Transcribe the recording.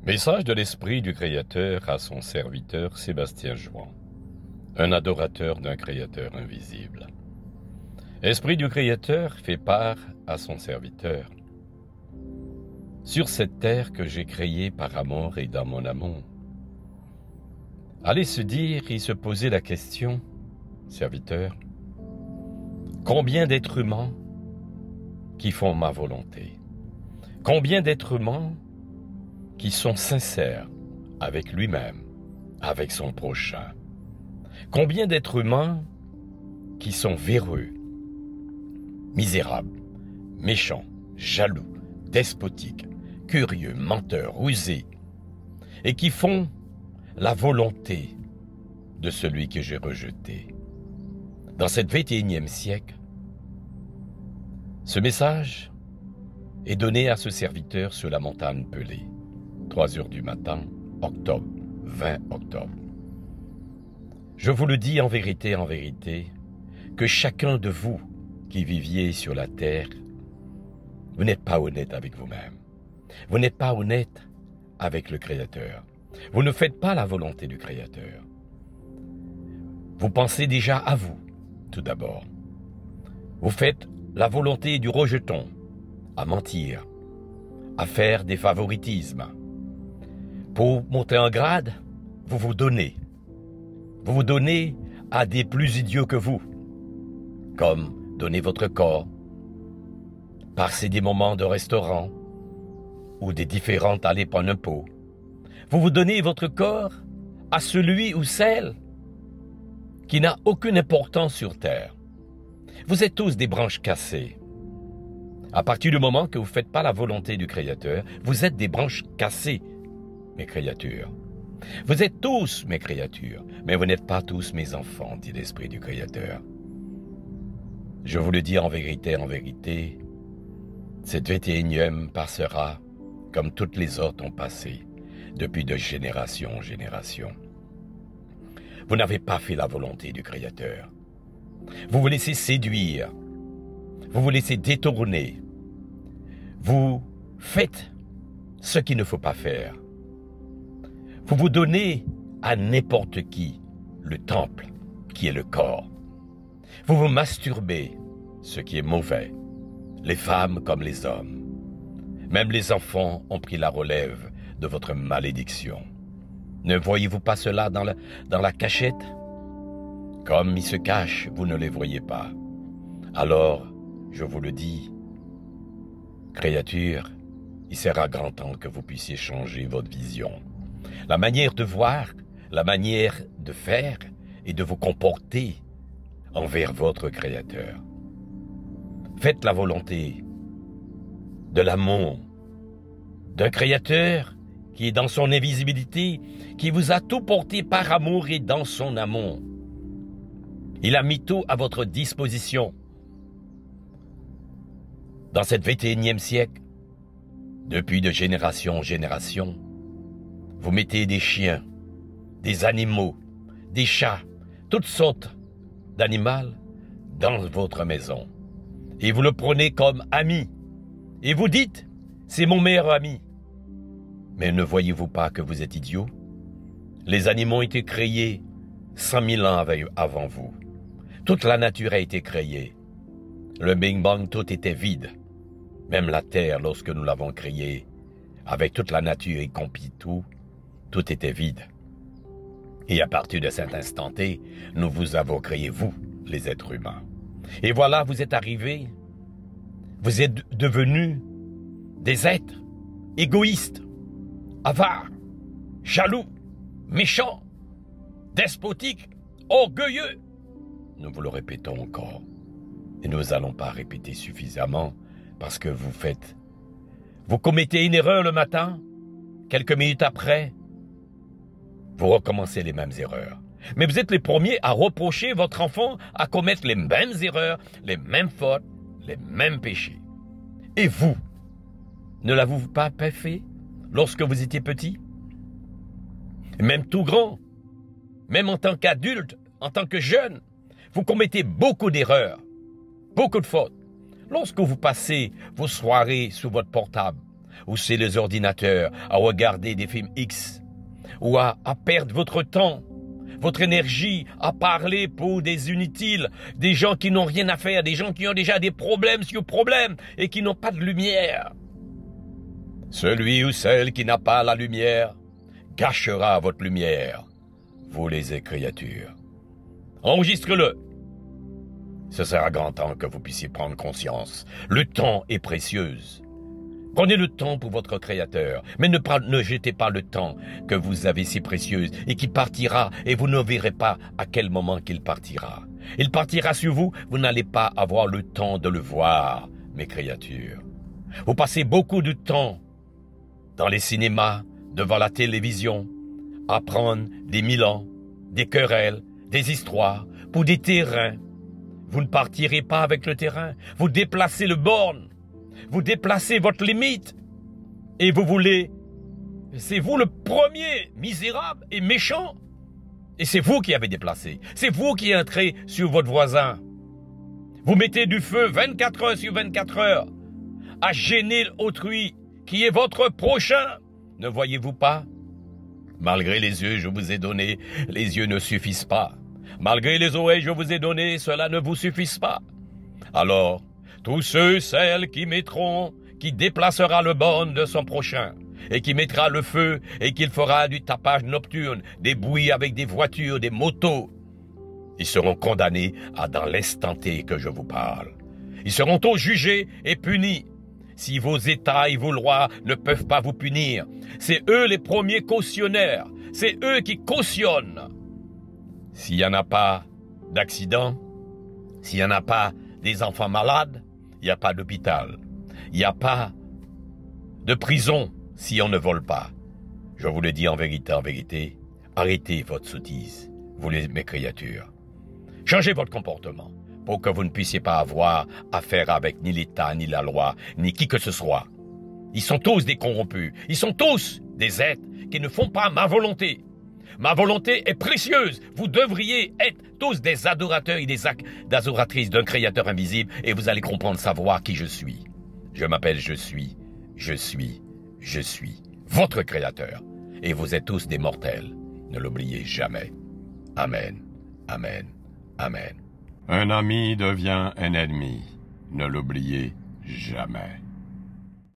Message de l'Esprit du Créateur à son serviteur Sébastien Jouan, un adorateur d'un Créateur invisible. Esprit du Créateur fait part à son serviteur. Sur cette terre que j'ai créée par amour et dans mon amour, allez se dire et se poser la question, serviteur, combien d'êtres humains qui font ma volonté? Combien d'êtres humains qui sont sincères avec lui-même, avec son prochain? Combien d'êtres humains qui sont véreux, misérables, méchants, jaloux, despotiques, curieux, menteurs, rusés, et qui font la volonté de celui que j'ai rejeté? Dans cette 21e siècle, ce message est donné à ce serviteur sur la montagne Pelée, 3 heures du matin, octobre, 20 octobre. Je vous le dis en vérité, que chacun de vous qui viviez sur la terre, vous n'êtes pas honnête avec vous-même. Vous n'êtes pas honnête avec le Créateur. Vous ne faites pas la volonté du Créateur. Vous pensez déjà à vous, tout d'abord. Vous faites la volonté du rejeton, à mentir, à faire des favoritismes. Pour monter en grade, vous vous donnez. Vous vous donnez à des plus idiots que vous, comme donner votre corps, passer des moments de restaurant ou des différentes aller prendre un pot. Vous vous donnez votre corps à celui ou celle qui n'a aucune importance sur terre. Vous êtes tous des branches cassées. À partir du moment que vous ne faites pas la volonté du Créateur, vous êtes des branches cassées, mes créatures. Vous êtes tous mes créatures, mais vous n'êtes pas tous mes enfants, dit l'Esprit du Créateur. Je vous le dis en vérité, cette 21e passera comme toutes les autres ont passé, depuis de génération en génération. Vous n'avez pas fait la volonté du Créateur. Vous vous laissez séduire, vous vous laissez détourner, vous faites ce qu'il ne faut pas faire. Vous vous donnez à n'importe qui le temple, qui est le corps. Vous vous masturbez, ce qui est mauvais, les femmes comme les hommes. Même les enfants ont pris la relève de votre malédiction. Ne voyez-vous pas cela dans la cachette? Comme ils se cachent, vous ne les voyez pas. Alors, je vous le dis, créatures, il sera grand temps que vous puissiez changer votre vision. La manière de voir, la manière de faire et de vous comporter envers votre Créateur. Faites la volonté de l'amour d'un Créateur qui est dans son invisibilité, qui vous a tout porté par amour et dans son amour. Il a mis tout à votre disposition. Dans cette 21e siècle, depuis de génération en génération, vous mettez des chiens, des animaux, des chats, toutes sortes d'animaux dans votre maison. Et vous le prenez comme ami. Et vous dites, c'est mon meilleur ami. Mais ne voyez-vous pas que vous êtes idiot? Les animaux ont été créés 100 000 ans avant vous. Toute la nature a été créée. Le Big Bang, tout était vide. Même la terre, lorsque nous l'avons créée, avec toute la nature y compris tout était vide. Et à partir de cet instant T, nous vous avons créé, vous, les êtres humains. Et voilà, vous êtes arrivés, vous êtes devenus des êtres égoïstes, avares, jaloux, méchants, despotiques, orgueilleux. Nous vous le répétons encore. Et nous n'allons pas répéter suffisamment parce que vous commettez une erreur le matin, quelques minutes après, vous recommencez les mêmes erreurs. Mais vous êtes les premiers à reprocher votre enfant à commettre les mêmes erreurs, les mêmes fautes, les mêmes péchés. Et vous, ne l'avez-vous pas fait lorsque vous étiez petit? Même tout grand, même en tant qu'adulte, en tant que jeune, vous commettez beaucoup d'erreurs, beaucoup de fautes. Lorsque vous passez vos soirées sur votre portable, ou c'est les ordinateurs, à regarder des films X, ou à perdre votre temps, votre énergie, à parler pour des inutiles, des gens qui n'ont rien à faire, des gens qui ont déjà des problèmes sur problèmes et qui n'ont pas de lumière. Celui ou celle qui n'a pas la lumière gâchera votre lumière, vous les créatures. Enregistre-le. Ce sera grand temps que vous puissiez prendre conscience. Le temps est précieux. Prenez le temps pour votre Créateur, mais ne jetez pas le temps que vous avez si précieux et qui partira et vous ne verrez pas à quel moment qu'il partira. Il partira sur vous, vous n'allez pas avoir le temps de le voir, mes créatures. Vous passez beaucoup de temps dans les cinémas, devant la télévision, à prendre des milans, des querelles, des histoires, pour des terrains. Vous ne partirez pas avec le terrain, vous déplacez le borne, vous déplacez votre limite, et vous voulez, c'est vous le premier misérable et méchant, et c'est vous qui avez déplacé, c'est vous qui entrez sur votre voisin. Vous mettez du feu 24 heures sur 24 heures, à gêner autrui, qui est votre prochain. Ne voyez-vous pas? Malgré les yeux que je vous ai donnés, les yeux ne suffisent pas. Malgré les oreilles que je vous ai données, cela ne vous suffit pas. Alors, tous ceux, celles qui mettront, qui déplacera le borne de son prochain, et qui mettra le feu, et qu'il fera du tapage nocturne, des bruits avec des voitures, des motos, ils seront condamnés dans l'instant T que je vous parle. Ils seront tous jugés et punis. Si vos États et vos lois ne peuvent pas vous punir, c'est eux les premiers cautionnaires, c'est eux qui cautionnent. S'il n'y en a pas d'accident, s'il n'y en a pas des enfants malades, il n'y a pas d'hôpital, il n'y a pas de prison si on ne vole pas. Je vous le dis en vérité, arrêtez votre sottise, vous mes créatures. Changez votre comportement pour que vous ne puissiez pas avoir affaire avec ni l'État, ni la loi, ni qui que ce soit. Ils sont tous des corrompus. Ils sont tous des êtres qui ne font pas ma volonté. Ma volonté est précieuse. Vous devriez être tous des adorateurs et des adoratrices d'un créateur invisible et vous allez comprendre, savoir qui je suis. Je m'appelle je suis votre créateur. Et vous êtes tous des mortels. Ne l'oubliez jamais. Amen. Amen. Amen. Un ami devient un ennemi. Ne l'oubliez jamais.